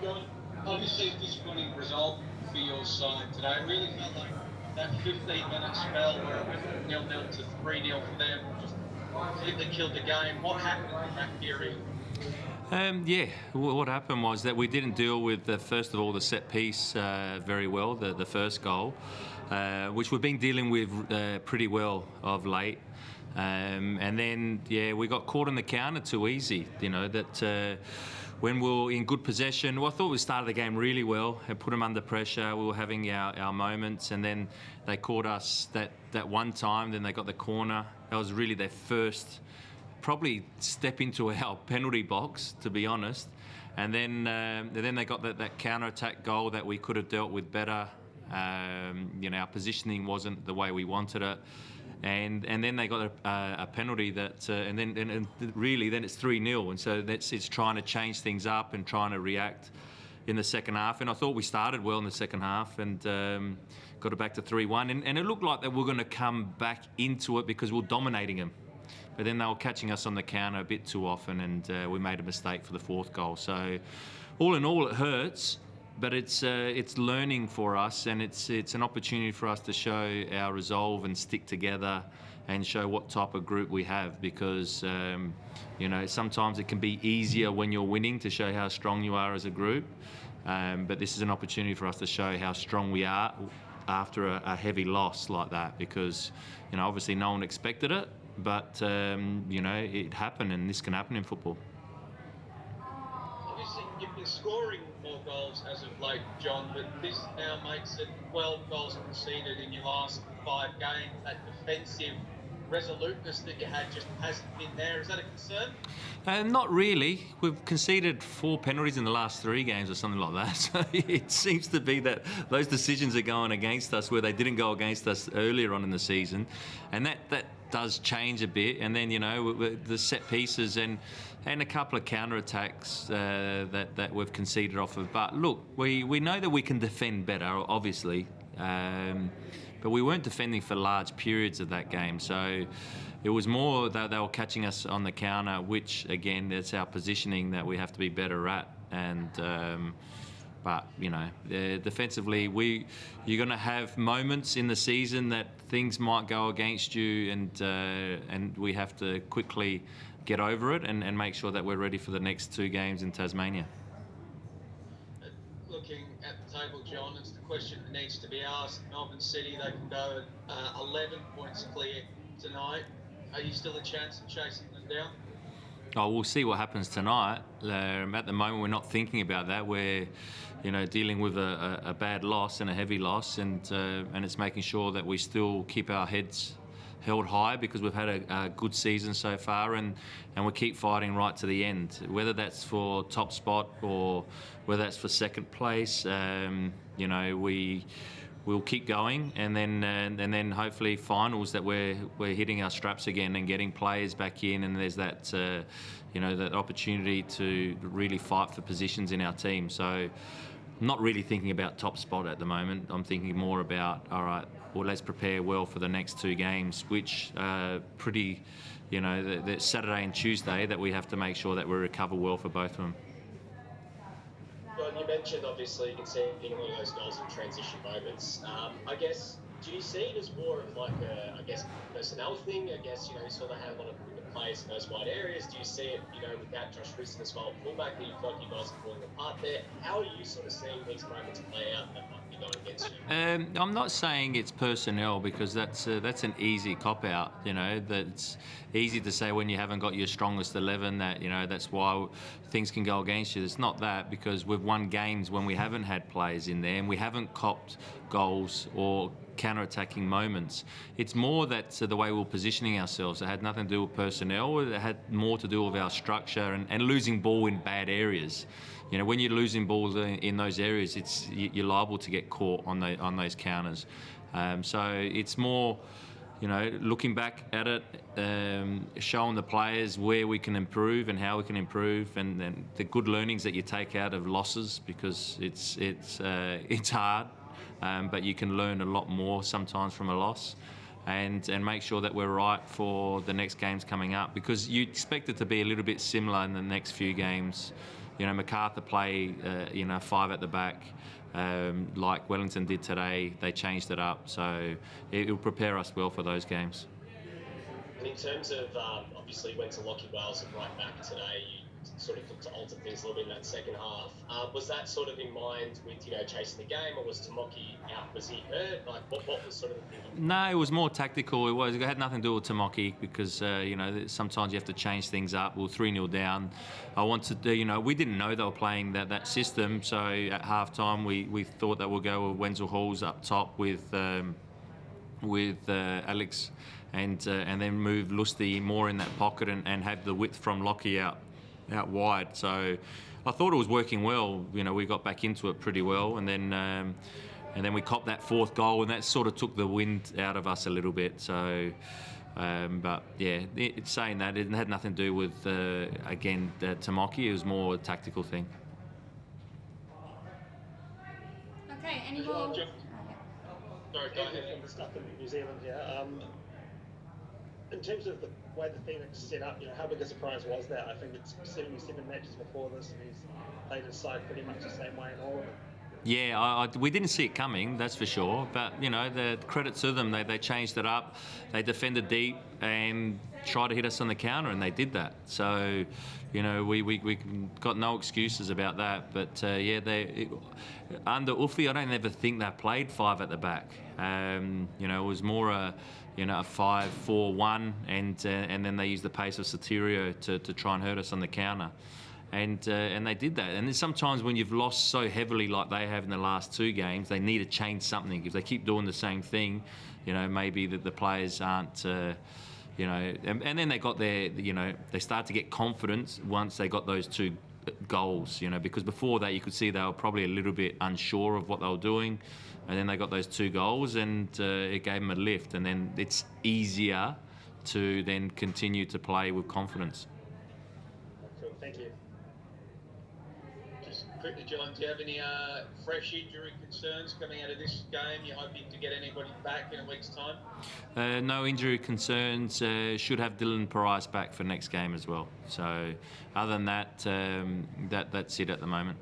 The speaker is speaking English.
John, obviously a disappointing result for your side today. It really felt like that 15-minute spell where it went 0-0 to 3-0 for them just completely killed the game. What happened in that period? What happened was that we didn't deal with, first of all, the set piece very well, the first goal, which we've been dealing with pretty well of late. And then, we got caught in the counter too easy, when we were in good possession. Well, I thought we started the game really well and put them under pressure. We were having our moments, and then they caught us that one time, then they got the corner. That was really their first probably step into our penalty box, to be honest, and then they got that counter-attack goal that we could have dealt with better. Our positioning wasn't the way we wanted it, and then they got a penalty that, and then really it's 3-0, and so it's trying to change things up and trying to react in the second half. And I thought we started well in the second half and got it back to 3-1, and it looked like that we're going to come back into it because we're dominating them. But then they were catching us on the counter a bit too often, and we made a mistake for the fourth goal. So, all in all, it hurts, but it's learning for us, and it's an opportunity for us to show our resolve and stick together, and show what type of group we have. Because sometimes it can be easier when you're winning to show how strong you are as a group, but this is an opportunity for us to show how strong we are after a heavy loss like that. Because obviously no one expected it. But, it happened, and this can happen in football. Obviously, you've been scoring more goals as of late, John, but this now makes it 12 goals conceded in your last 5 games. That defensive resoluteness that you had just hasn't been there. Is that a concern? Not really. We've conceded 4 penalties in the last 3 games or something like that. So it seems to be that those decisions are going against us where they didn't go against us earlier on in the season. And that does change a bit. And then, the set pieces and a couple of counter-attacks that we've conceded off of. But look, we know that we can defend better, obviously. But we weren't defending for large periods of that game. So it was more that they were catching us on the counter, which, again, that's our positioning that we have to be better at. And but defensively, you're going to have moments in the season that things might go against you, and we have to quickly get over it and make sure that we're ready for the next 2 games in Tasmania. Looking at the table, John, it's the question that needs to be asked. Melbourne City, they can go 11 points clear tonight. Are you still a chance of chasing them down? Oh, we'll see what happens tonight. At the moment, we're not thinking about that. We're, dealing with a bad loss and a heavy loss, and it's making sure that we still keep our heads held high, because we've had a good season so far, and we keep fighting right to the end. Whether that's for top spot or whether that's for second place, we'll keep going, and then hopefully finals that we're hitting our straps again and getting players back in, and there's that that opportunity to really fight for positions in our team. So I'm not really thinking about top spot at the moment. I'm thinking more about, all right, well, let's prepare well for the next 2 games, which pretty, the Saturday and Tuesday, that we have to make sure that we recover well for both of them. John, you mentioned obviously conceding all those goals in transition moments. I guess, do you see it as more of like a, personnel thing? I guess, you sort of have a lot of the players in those wide areas. Do you see it, without Josh Risson as well, fullback, that you feel like you guys are falling apart there? How are you sort of seeing these moments play out that might be going against you? I'm not saying it's personnel, because that's an easy cop-out. That's easy to say when you haven't got your strongest 11, that, that's why things can go against you. It's not that, because we've won games when we haven't had players in there and we haven't copped goals or counter-attacking moments. It's more that the way we were positioning ourselves. It had nothing to do with personnel. It had more to do with our structure and losing ball in bad areas. When you're losing balls in those areas, you're liable to get caught on those counters. So it's more, looking back at it, showing the players where we can improve and how we can improve, and the good learnings that you take out of losses, because it's hard. But you can learn a lot more sometimes from a loss, and make sure that we're right for the next games coming up, because you expect it to be a little bit similar in the next few games MacArthur play, 5 at the back, like Wellington did today. They changed it up, so it will prepare us well for those games. And in terms of, obviously, you went to Lachie Wales and right back today. You sort of looked to alter things a little bit in that second half. Was that sort of in mind with, chasing the game, or was Tamaki out? Was he hurt? Like, what was sort of the thinking? No, it was more tactical. It had nothing to do with Tamaki because, sometimes you have to change things up. We were 3-0 down. I wanted to, we didn't know they were playing that system. So at halftime, we thought that we'll go with Wenzel Halls up top with Alex and then move Lusty more in that pocket and have the width from Lachie out wide. So I thought it was working well. We got back into it pretty well, and then we copped that 4th goal, and that sort of took the wind out of us a little bit. So, but yeah, it's saying that it had nothing to do with Tamaki. It was more a tactical thing. Okay, any more? Sorry, go ahead. From the stuff in New Zealand here. In terms of the way the Phoenix set up, how big a surprise was that? I think it's 77 matches before this, and he's played his side pretty much the same way in all of them. Yeah, we didn't see it coming, that's for sure. But, the credit to them, they changed it up. They defended deep and tried to hit us on the counter, and they did that. So, we got no excuses about that. But, under Uffy, I don't ever think they played 5 at the back. It was more a 5-4-1, and then they used the pace of Sotirio to try and hurt us on the counter. And they did that. And then sometimes when you've lost so heavily like they have in the last 2 games, they need to change something. If they keep doing the same thing, maybe the players aren't, and then they got they start to get confidence once they got those 2 goals, because before that you could see they were probably a little bit unsure of what they were doing. And then they got those 2 goals, and it gave them a lift. And then it's easier to then continue to play with confidence. Cool, thank you. Just quickly, John, do you have any fresh injury concerns coming out of this game? You're hoping to get anybody back in a week's time? No injury concerns. Should have Dylan Parice back for next game as well. So other than that, that's it at the moment.